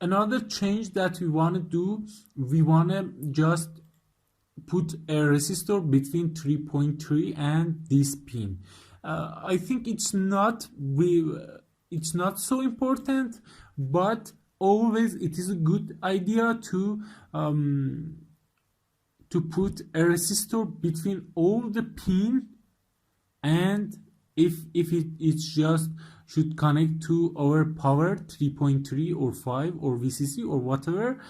Another change that we want to do, we want to just put a resistor between 3.3 and this pin. I think it's not so important, but always it is a good idea to put a resistor between all the pin, and if it's just should connect to our power 3.3 or 5 or VCC or whatever,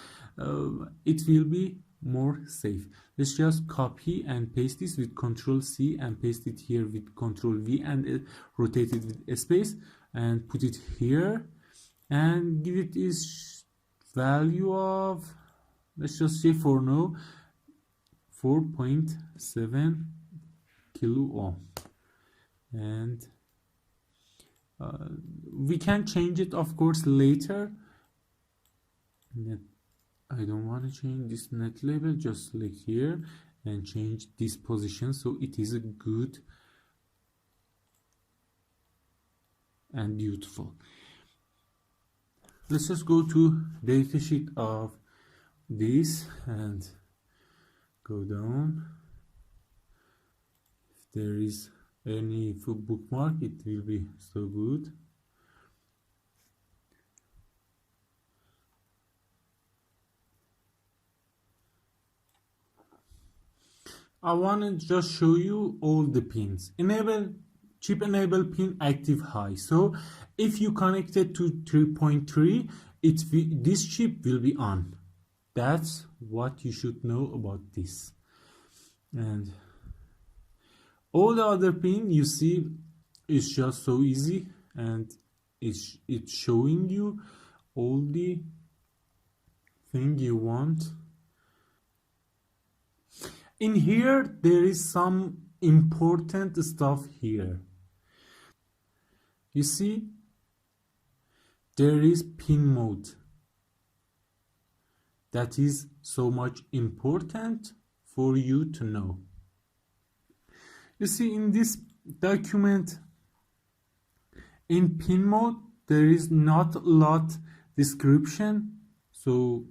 it will be more safe. Let's just copy and paste this with Ctrl C and paste it here with Ctrl V and rotate it with a space and put it here and give it its value of, let's just say for now, 4.7 kilo ohm. And we can change it of course later. I don't want to change this net label, just select here and change this position so it is a good and beautiful. Let's just go to datasheet of this and go down. If there is any bookmark, it will be so good. I want to just show you all the pins. Chip enable pin active high. So if you connect it to 3.3, this chip will be on. That's what you should know about this. And all the other pin you see is just so easy, and it's showing you all the thing you want. In here there is some important stuff here. You see, there is pin mode. That is so much important for you to know. You see, in this document, in pin mode, there is not a lot description, so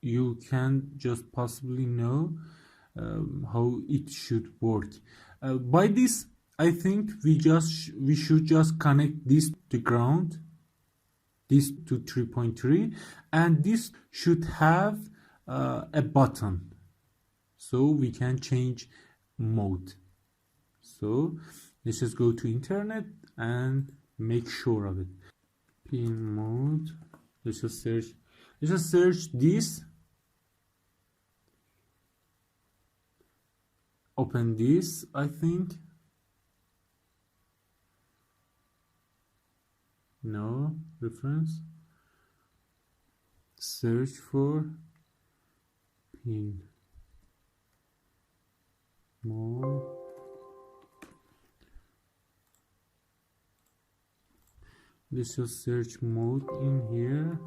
you can just possibly know how it should work. By this, I think we should just connect this to ground, this to 3.3, and this should have a button, so we can change mode. So let's just go to internet and make sure of it. Pin mode. Let's just search this. Open this, I think. No reference. Search for pin mode. Let's just search mode in here.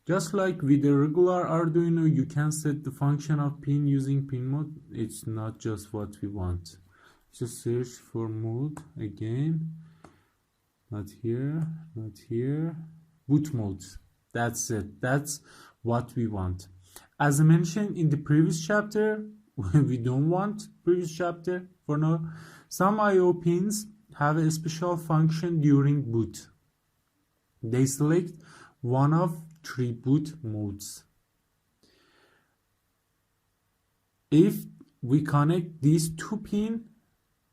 Just like with the regular Arduino, you can set the function of pin using pin mode. It's not just what we want. Just search for mode again. Not here, not here. Boot modes. That's it. That's what we want. As I mentioned in the previous chapter, we don't want previous chapter for now. Some I/O pins have a special function during boot. They select one of 3 boot modes. If we connect these 2 pins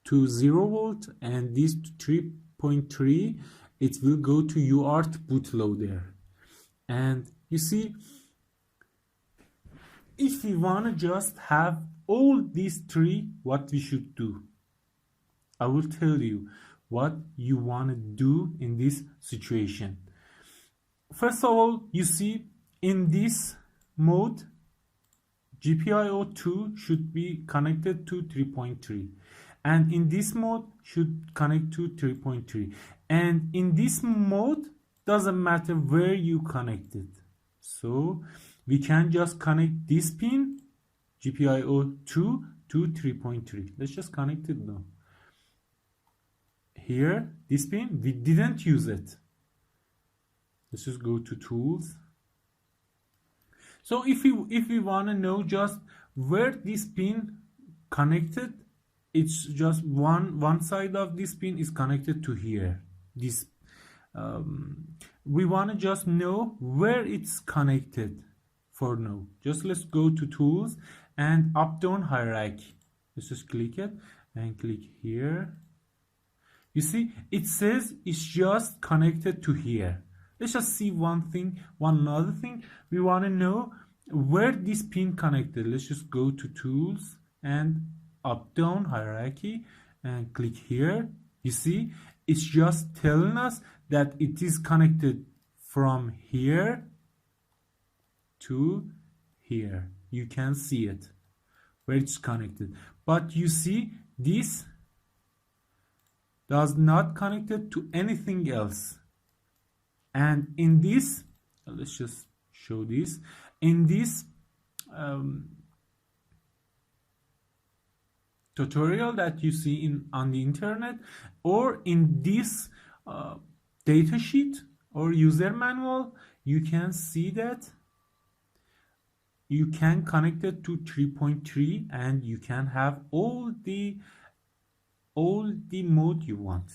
to 0 volt and this to 3.3, it will go to UART bootloader. And you see, if we want to just have all these 3, what we should do? I will tell you what you want to do in this situation. First of all, you see, in this mode, GPIO2 should be connected to 3.3, and in this mode should connect to 3.3, and in this mode doesn't matter where you connect it. So we can just connect this pin GPIO2 to 3.3. Let's just connect it now. Here, this pin, we didn't use it. Let's just go to tools. So if we want to know just where this pin connected, it's just one side of this pin is connected to here. This we want to just know where it's connected. For now, just let's go to tools and up down hierarchy. Let's just click it and click here. You see, it says it's just connected to here. Let's just see one other thing. We want to know where this pin connected. Let's just go to tools and up down hierarchy and click here. You see, it's just telling us that it is connected from here to here. You can see it where it's connected, but you see this does not connect it to anything else. And in this, let's just show this, in this tutorial that you see on the internet, or in this datasheet or user manual, you can see that you can connect it to 3.3 and you can have all the mode you want.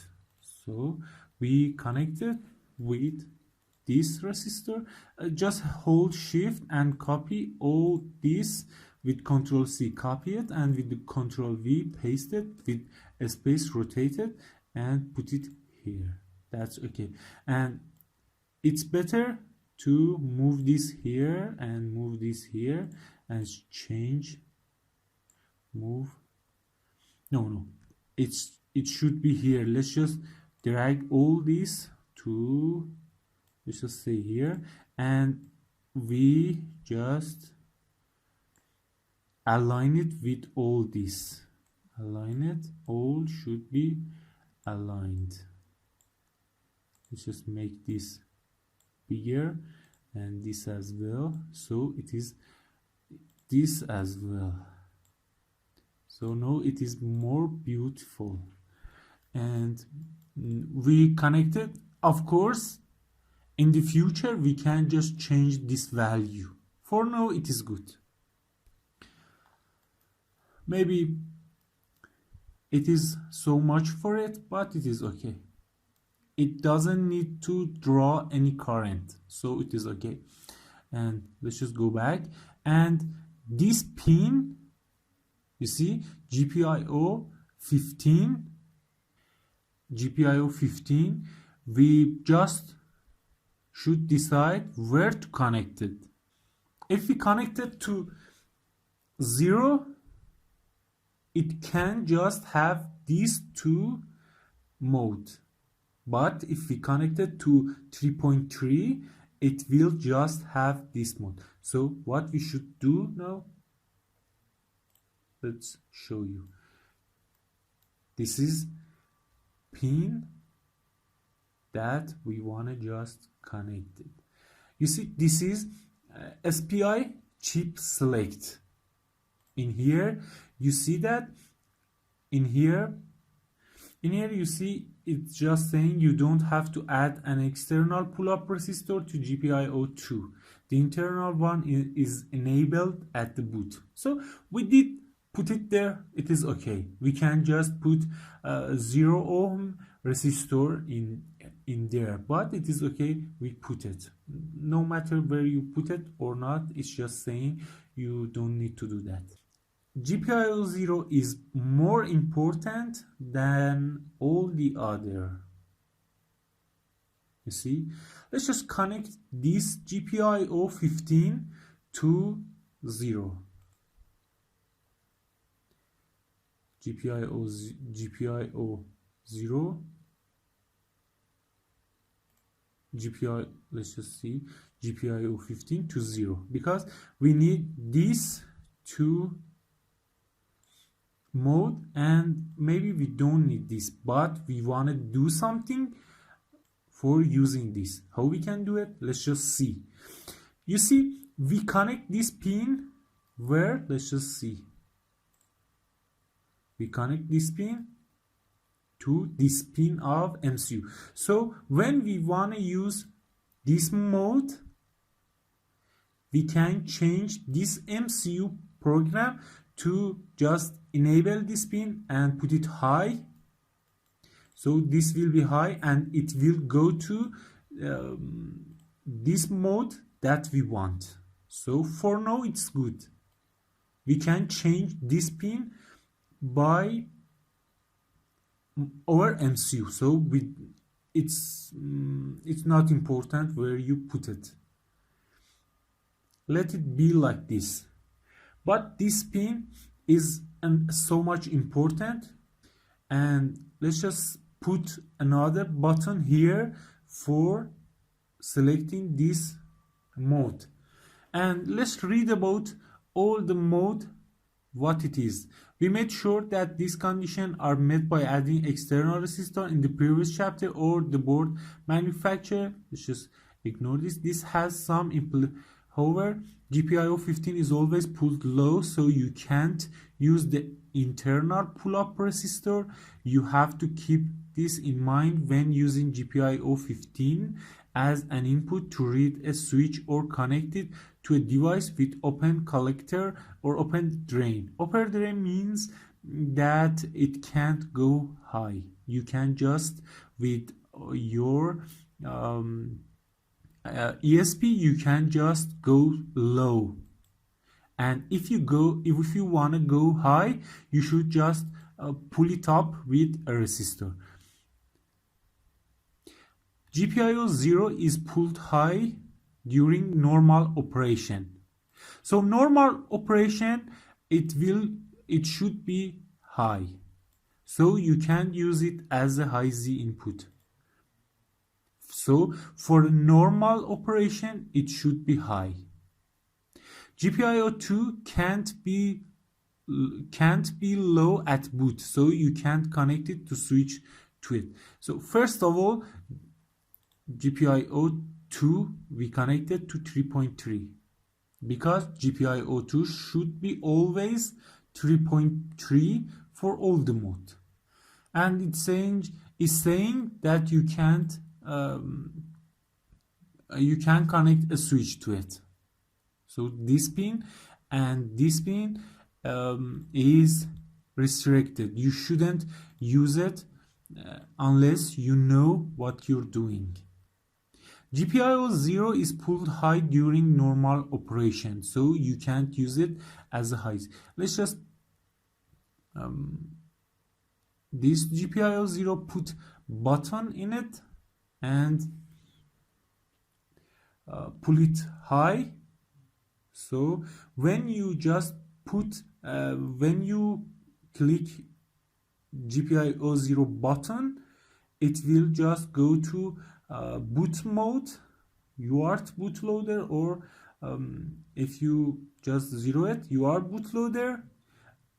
So we connect it with this resistor. Just hold shift and copy all this with Ctrl C, copy it, and with the Ctrl V paste it, with a space rotate it and put it here. That's okay. And it's better to move this here and move this here and change, move. No, it should be here. Let's just drag all this to, let's just say here, and we just align it with all this. Align it, all should be aligned. Let's just make this bigger and this as well, so it is this as well. So now it is more beautiful, and we connected. Of course, in the future we can just change this value. For now it is good. Maybe it is so much for it, but it is okay. It doesn't need to draw any current, so it is okay. And let's just go back, and this pin, you see, GPIO 15, we just should decide where to connect it. If we connect it to 0, it can just have these two modes. But if we connect it to 3.3, it will just have this mode. So what we should do now, let's show you. This is pin that we want to just connect it. You see, this is SPI chip select. In here, you see that in here you see it's just saying you don't have to add an external pull-up resistor to GPIO2. The internal one is enabled at the boot. So we did put it there. It is okay. We can just put 0 ohm resistor in there, but it is okay. We put it. No matter where you put it or not, it's just saying you don't need to do that. GPIO 0 is more important than all the other. You see, let's just connect this GPIO 15 to 0. GPIO 0. Let's just see, GPIO 15 to 0, because we need these two mode, and maybe we don't need this, but we want to do something for using this. How we can do it? Let's just see. You see, we connect this pin where, let's just see, we connect this pin to this pin of MCU. So when we want to use this mode, we can change this MCU program to just enable this pin and put it high. So this will be high and it will go to this mode that we want. So for now it's good. We can change this pin by our MCU. So it's not important where you put it. Let it be like this. But this pin is so much important, and let's just put another button here for selecting this mode. And let's read about all the mode, what it is. We made sure that these conditions are met by adding external resistor in the previous chapter or the board manufacturer. Let's just ignore this. This has some however, GPIO 15 is always pulled low, so you can't use the internal pull-up resistor. You have to keep this in mind when using GPIO 15 as an input to read a switch or connect it to a device with open collector or open drain. Open drain means that it can't go high. You can just with your ESP you can just go low, and if you want to go high, you should just pull it up with a resistor. GPIO 0 is pulled high during normal operation. So normal operation, it should be high. So you can use it as a high Z input. So for normal operation, it should be high. GPIO 2 can't be low at boot, so you can't connect it to switch to it. So first of all, GPIO 2 we connected to 3.3 because GPIO 2 should be always 3.3 for all the mode, and it's saying that you can connect a switch to it. So this pin and this pin is restricted. You shouldn't use it unless you know what you're doing. GPIO 0 is pulled high during normal operation, so you can't use it as a high. Let's just this GPIO 0 put button in it and pull it high. So when you just put when you click GPIO 0 button, it will just go to boot mode, UART bootloader, or if you just zero it, UART bootloader.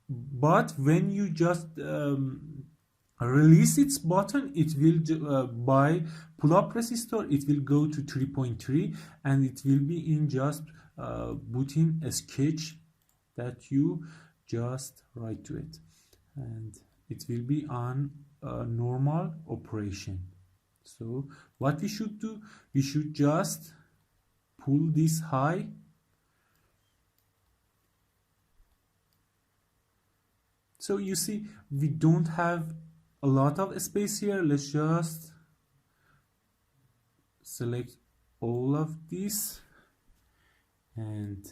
But when you just release its button, it will by pull-up resistor, it will go to 3.3 and it will be in just booting a sketch that you just write to it, and it will be on normal operation. So what we should do, we should just pull this high. So you see, we don't have a lot of space here. Let's just select all of this, and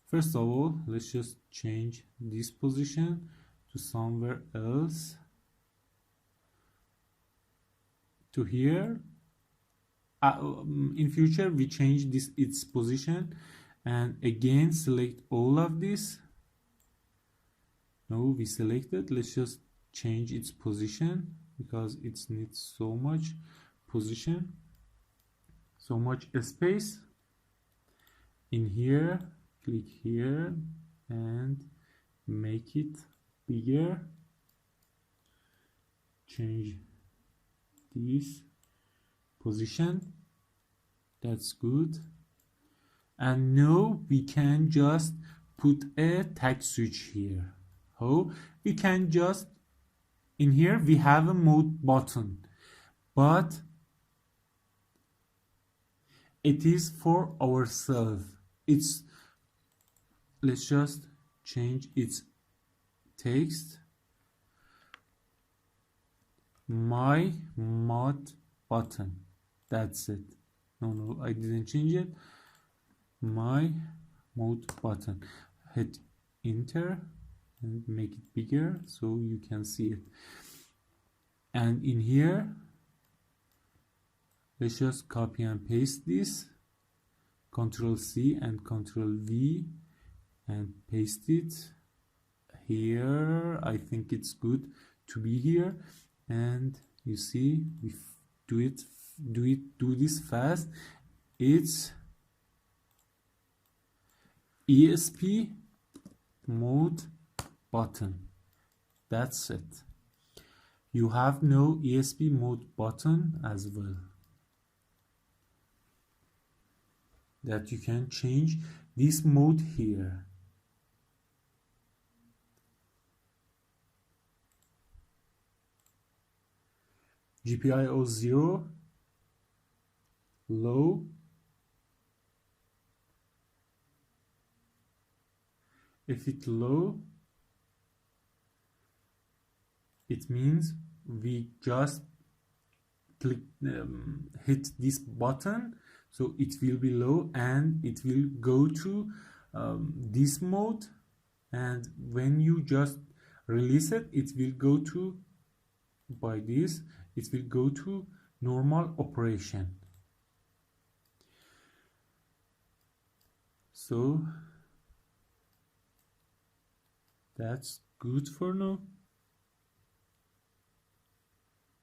first of all, let's just change this position to somewhere else, to here. In future we change its position, and again select all of this. No, we selected. Let's just change its position because it needs so much position, so much space. In here, click here and make it bigger. Change this position. That's good. And now we can just put a tag switch here. How? We can just, in here we have a mode button, but it is for ourselves. Let's just change its text. My mod button. That's it. No, I didn't change it. My mode button. Hit enter and make it bigger so you can see it. And in here, let's just copy and paste this. Control C and Control V and paste it here. I think it's good to be here. And you see, we do this fast. It's ESP Mode button. That's it. You have no ESP Mode button as well, that you can change this mode here. GPIO 0, low. If it's low, it means we just click, hit this button, so it will be low and it will go to this mode, and when you just release it, it will go to, by this, it will go to normal operation. So that's good for now.